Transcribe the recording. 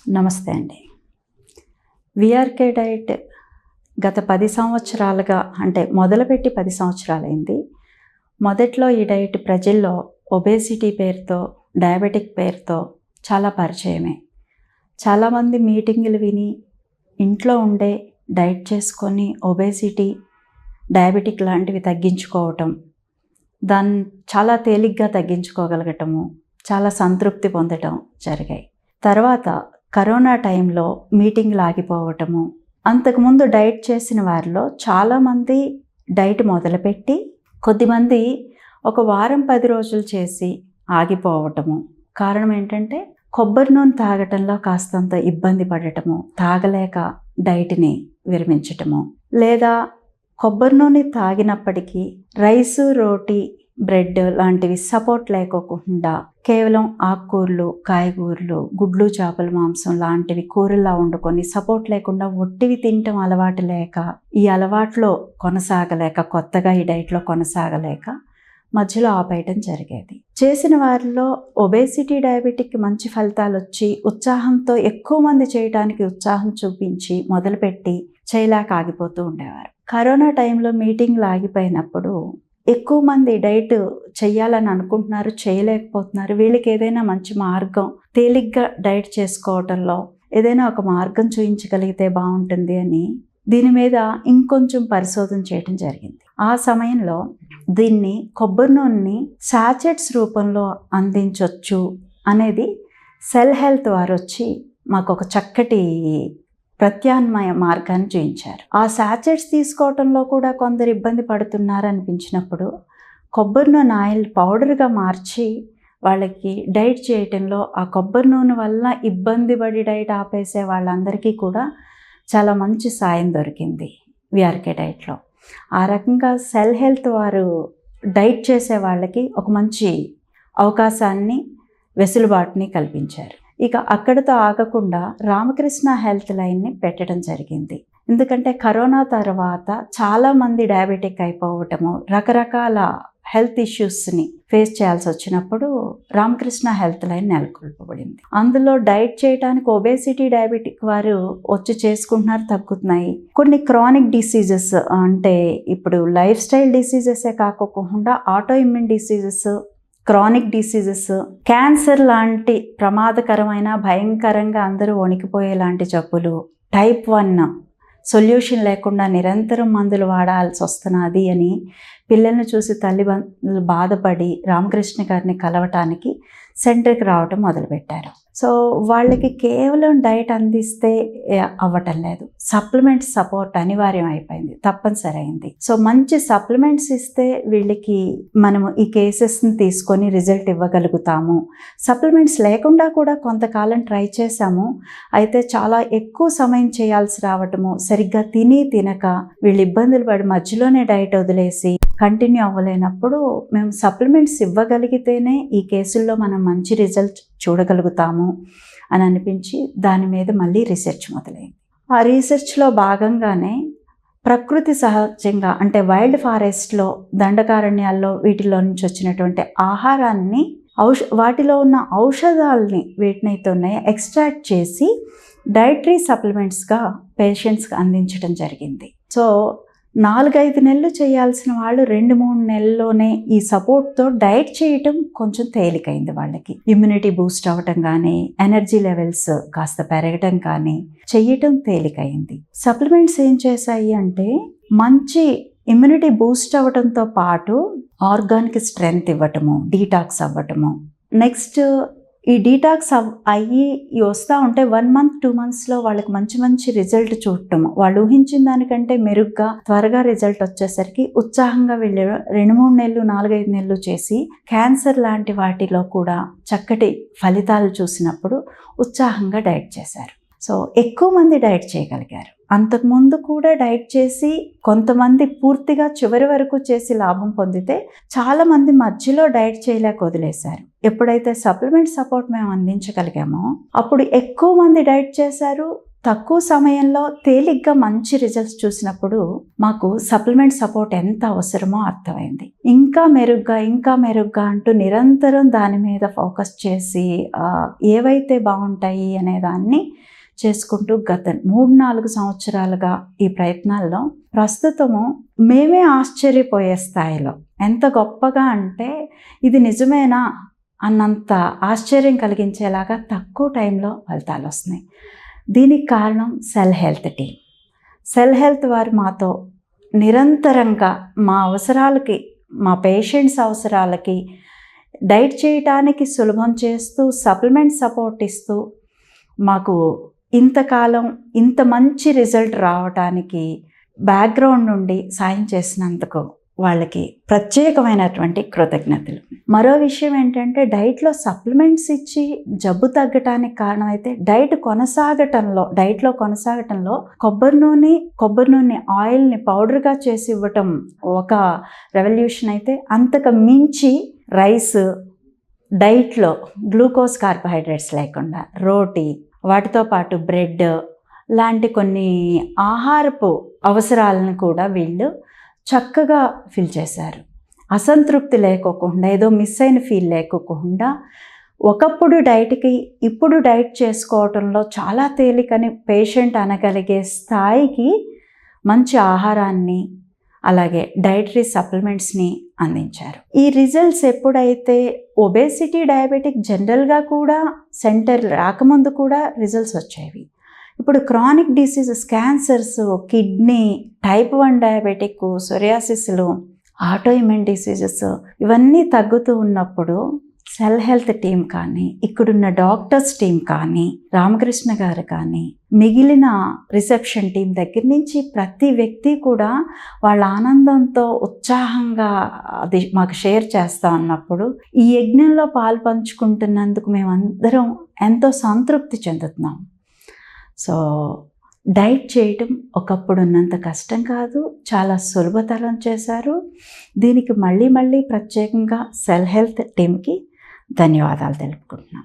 నమస్తే అండి. VRK diet గత 10 సంవత్సరాలుగా అంటే మొదలుపెట్టి 10 సంవత్సరాలైంది. మొదట్లో ఈ డైట్ ప్రజల్లో ఒబేసిటీ పేరుతో, డయాబెటిక్ పేరుతో చాలా పరిచయమే. చాలామంది మీటింగులు విని ఇంట్లో ఉండే డైట్ చేసుకొని ఒబేసిటీ, డయాబెటిక్ లాంటివి తగ్గించుకోవటం, దాన్ని చాలా తేలిగ్గా తగ్గించుకోగలగటము, చాలా సంతృప్తి పొందటం జరిగాయి. తర్వాత కరోనా టైంలో మీటింగ్లు ఆగిపోవటము, అంతకుముందు డైట్ చేసిన వారిలో చాలామంది డైట్ మొదలుపెట్టి కొద్దిమంది ఒక వారం 10 రోజులు చేసి ఆగిపోవటము. కారణం ఏంటంటే కొబ్బరి నూనె తాగటంలో కాస్తంత ఇబ్బంది పడటము, తాగలేక డైట్ని విరమించటము, లేదా కొబ్బరి నూనె తాగినప్పటికీ రైసు, రోటీ, బ్రెడ్ లాంటివి సపోర్ట్ లేకోకుండా కేవలం ఆకుకూరలు, కాయగూరలు, గుడ్లు, చేపల మాంసం లాంటివి కూరల్లా వండుకొని సపోర్ట్ లేకుండా ఒట్టివి తినటం అలవాటు లేక, ఈ అలవాట్లో కొనసాగలేక, కొత్తగా ఈ డైట్లో కొనసాగలేక మధ్యలో ఆపేయటం జరిగేది. చేసిన వారిలో ఒబేసిటీ, డయాబెటిక్ మంచి ఫలితాలు వచ్చి ఉత్సాహంతో ఎక్కువ మంది చేయడానికి ఉత్సాహం చూపించి మొదలుపెట్టి చేయలేక ఆగిపోతూ ఉండేవారు. కరోనా టైంలో మీటింగ్లు ఆగిపోయినప్పుడు ఎక్కువ మంది డైట్ చెయ్యాలని అనుకుంటున్నారు, చేయలేకపోతున్నారు. వీళ్ళకి ఏదైనా మంచి మార్గం, తేలిగ్గా డైట్ చేసుకోవటంలో ఏదైనా ఒక మార్గం చూపించగలిగితే బాగుంటుంది అని దీని మీద ఇంకొంచెం పరిశోధన చేయడం జరిగింది. ఆ సమయంలో దీన్ని కొబ్బరి నూనెని సాచెట్స్ రూపంలో అందించవచ్చు అనేది సెల్ హెల్త్ వారు వచ్చి మాకు ఒక చక్కటి ప్రత్యామ్నాయ మార్గాన్ని చూపించారు. ఆ సాచెట్స్ తీసుకోవటంలో కూడా కొందరు ఇబ్బంది పడుతున్నారు అనిపించినప్పుడు కొబ్బరి నూనె ఆయిల్ పౌడర్గా మార్చి వాళ్ళకి డైట్ చేయటంలో ఆ కొబ్బరి నూనె వల్ల ఇబ్బంది పడి డైట్ ఆపేసే వాళ్ళందరికీ కూడా చాలా మంచి సాయం దొరికింది విఆర్‌కే డైట్లో. ఆ రకంగా సెల్ హెల్త్ వారు డైట్ చేసే వాళ్ళకి ఒక మంచి అవకాశాన్ని, వెసులుబాటుని కల్పించారు. ఇక అక్కడితో ఆగకుండా రామకృష్ణ హెల్త్ లైన్ని పెట్టడం జరిగింది. ఎందుకంటే కరోనా తర్వాత చాలామంది డయాబెటిక్ అయిపోవటము, రకరకాల హెల్త్ ఇష్యూస్ని ఫేస్ చేయాల్సి వచ్చినప్పుడు రామకృష్ణ హెల్త్ లైన్ నెలకొల్పబడింది. అందులో డైట్ చేయడానికి ఒబేసిటీ, డయాబెటిక్ వారు వచ్చి చేసుకుంటున్నారు, తగ్గుతున్నాయి. కొన్ని క్రానిక్ డిసీజెస్ అంటే ఇప్పుడు లైఫ్ స్టైల్ డిసీజెసే కాకోకుండా auto immune diseases, chronic diseases, cancer లాంటి ప్రమాదకరమైన, భయంకరంగా అందరూ వణికిపోయేలాంటి జబ్బులు, టైప్ 1 సొల్యూషన్ లేకుండా నిరంతరం మందులు వాడాల్సి వస్తున్నది అని పిల్లల్ని చూసి తల్లిదండ్రులు బాధపడి రామకృష్ణ గారిని కలవటానికి సెంటర్కి రావటం మొదలుపెట్టారు. సో వాళ్ళకి కేవలం డైట్ అందిస్తే అవ్వటం లేదు, సప్లిమెంట్ సపోర్ట్ అనివార్యం అయిపోయింది, తప్పనిసరి అయింది. సో మంచి సప్లిమెంట్స్ ఇస్తే వీళ్ళకి మనము ఈ కేసెస్ని తీసుకొని రిజల్ట్ ఇవ్వగలుగుతాము. సప్లిమెంట్స్ లేకుండా కూడా కొంతకాలం ట్రై చేశాము. అయితే చాలా ఎక్కువ సమయం చేయాల్సి రావటము, సరిగ్గా తినక వీళ్ళు ఇబ్బందులు పడి మధ్యలోనే డైట్ వదిలేసి కంటిన్యూ అవ్వలేనప్పుడు మేము సప్లిమెంట్స్ ఇవ్వగలిగితేనే ఈ కేసుల్లో మనం మంచి రిజల్ట్ చూడగలుగుతాము అని అనిపించి దాని మీద మళ్ళీ రీసెర్చ్ మొదలైంది. ఆ రీసెర్చ్లో భాగంగానే ప్రకృతి సహజంగా అంటే వైల్డ్ ఫారెస్ట్లో, దండకారణ్యాల్లో వీటిలో నుంచి వచ్చినటువంటి ఆహారాన్ని వాటిలో ఉన్న ఔషధాలని వీటినైతే ఎక్స్ట్రాక్ట్ చేసి డైటరీ సప్లిమెంట్స్గా పేషెంట్స్కి అందించడం జరిగింది. సో 4-5 నెలలు చేయాల్సిన వాళ్ళు 2-3 నెలల్లోనే ఈ సపోర్ట్తో డైట్ చేయటం కొంచెం తేలికైంది. వాళ్ళకి ఇమ్యూనిటీ బూస్ట్ అవ్వటం కానీ, ఎనర్జీ లెవెల్స్ కాస్త పెరగటం కానీ చేయటం తేలికైంది. సప్లిమెంట్స్ ఏం చేశాయి అంటే మంచి ఇమ్యూనిటీ బూస్ట్ అవ్వటంతో పాటు ఆర్గాన్కి స్ట్రెంగ్త్ ఇవ్వటము, డీటాక్స్ అవ్వటము. నెక్స్ట్ ఈ డీటాక్స్ అయ్యి వస్తూ ఉంటే 1 month 2 monthsలో వాళ్ళకి మంచి రిజల్ట్ చూడటము, వాళ్ళు ఊహించిన దానికంటే మెరుగ్గా త్వరగా రిజల్ట్ వచ్చేసరికి ఉత్సాహంగా వీళ్ళు 2-3 నెలలు 4-5 నెలలు చేసి క్యాన్సర్ లాంటి వాటిలో కూడా చక్కటి ఫలితాలు చూసినప్పుడు ఉత్సాహంగా డైట్ చేశారు. సో ఎక్కువ మంది డైట్ చేయగలిగారు. అంతకుముందు కూడా డైట్ చేసి కొంతమంది పూర్తిగా చివరి వరకు చేసి లాభం పొందితే చాలామంది మధ్యలో డైట్ చేయలేక వదిలేశారు. ఎప్పుడైతే సప్లిమెంట్ సపోర్ట్ మేము అందించగలిగామో అప్పుడు ఎక్కువ మంది డైట్ చేశారు, తక్కువ సమయంలో తేలిగ్గా మంచి రిజల్ట్స్ చూసినప్పుడు మాకు సప్లిమెంట్ సపోర్ట్ ఎంత అవసరమో అర్థమైంది. ఇంకా మెరుగ్గా అంటూ నిరంతరం దాని మీద ఫోకస్ చేసి ఏవైతే బాగుంటాయి అనే దాన్ని చేసుకుంటూ గత 3-4 సంవత్సరాలుగా ఈ ప్రయత్నాల్లో ప్రస్తుతము మేమే ఆశ్చర్యపోయే స్థాయిలో, ఎంత గొప్పగా అంటే ఇది నిజమేనా అన్నంత ఆశ్చర్యం కలిగించేలాగా తక్కువ టైంలో ఫలితాలు వస్తున్నాయి. దీనికి కారణం cell health team. Cell health వారు మాతో నిరంతరంగా మా అవసరాలకి, మా పేషెంట్స్ అవసరాలకి డైట్ చేయటానికి సులభం చేస్తూ, సప్లిమెంట్ సపోర్ట్ ఇస్తూ మాకు ఇంతకాలం ఇంత మంచి రిజల్ట్ రావడానికి బ్యాక్గ్రౌండ్ నుండి సాయం చేసినందుకు వాళ్ళకి ప్రత్యేకమైనటువంటి కృతజ్ఞతలు. మరో విషయం ఏంటంటే, డైట్లో సప్లిమెంట్స్ ఇచ్చి జబ్బు తగ్గటానికి కారణమైతే డైట్లో కొనసాగటంలో కొబ్బరి నూనె ఆయిల్ని పౌడర్గా చేసి ఇవ్వటం ఒక రెవల్యూషన్ అయితే, అంతకు మించి రైస్ డైట్లో గ్లూకోజ్ కార్బోహైడ్రేట్స్ లేకుండా రోటీ, వాటితో పాటు బ్రెడ్ లాంటి కొన్ని ఆహారపు అవసరాలను కూడా వీళ్ళు చక్కగా ఫిల్ చేశారు. అసంతృప్తి లేకోకుండా, ఏదో మిస్ అయిన ఫీల్ లేకోకుండా, ఒకప్పుడు డైట్కి ఇప్పుడు డైట్ చేసుకోవటంలో చాలా తేలికని పేషెంట్ అనగలిగే స్థాయికి మంచి ఆహారాన్ని, అలాగే డైటరీ సప్లిమెంట్స్ని అందించారు. ఈ రిజల్ట్స్ ఎప్పుడైతే ఒబేసిటీ, డయాబెటిక్ జనరల్గా కూడా సెంటర్ రాకముందు కూడా రిజల్ట్స్ వచ్చేవి. ఇప్పుడు chronic diseases, cancers, kidney, type 1 diabetic, సోరియాసిస్లు, ఆటోఇమ్యూన్ డిసీజెస్ ఇవన్నీ తగ్గుతూ ఉన్నప్పుడు సెల్ హెల్త్ టీం కానీ, ఇక్కడున్న డాక్టర్స్ టీం కానీ, రామకృష్ణ గారు కానీ, మిగిలిన రిసెప్షన్ టీం దగ్గర నుంచి ప్రతి వ్యక్తి కూడా వాళ్ళ ఆనందంతో ఉత్సాహంగా అది మాకు షేర్ చేస్తూ ఉన్నప్పుడు, ఈ యజ్ఞంలో పాలు పంచుకుంటున్నందుకు మేమందరం ఎంతో సంతృప్తి చెందుతున్నాం. సో డైట్ చేయటం ఒకప్పుడు ఉన్నంత కష్టం కాదు, చాలా సులభతరం చేశారు. దీనికి మళ్ళీ ప్రత్యేకంగా సెల్ హెల్త్ టీంకి ధన్యవాదాలు తెలుపుకుంటున్నాం.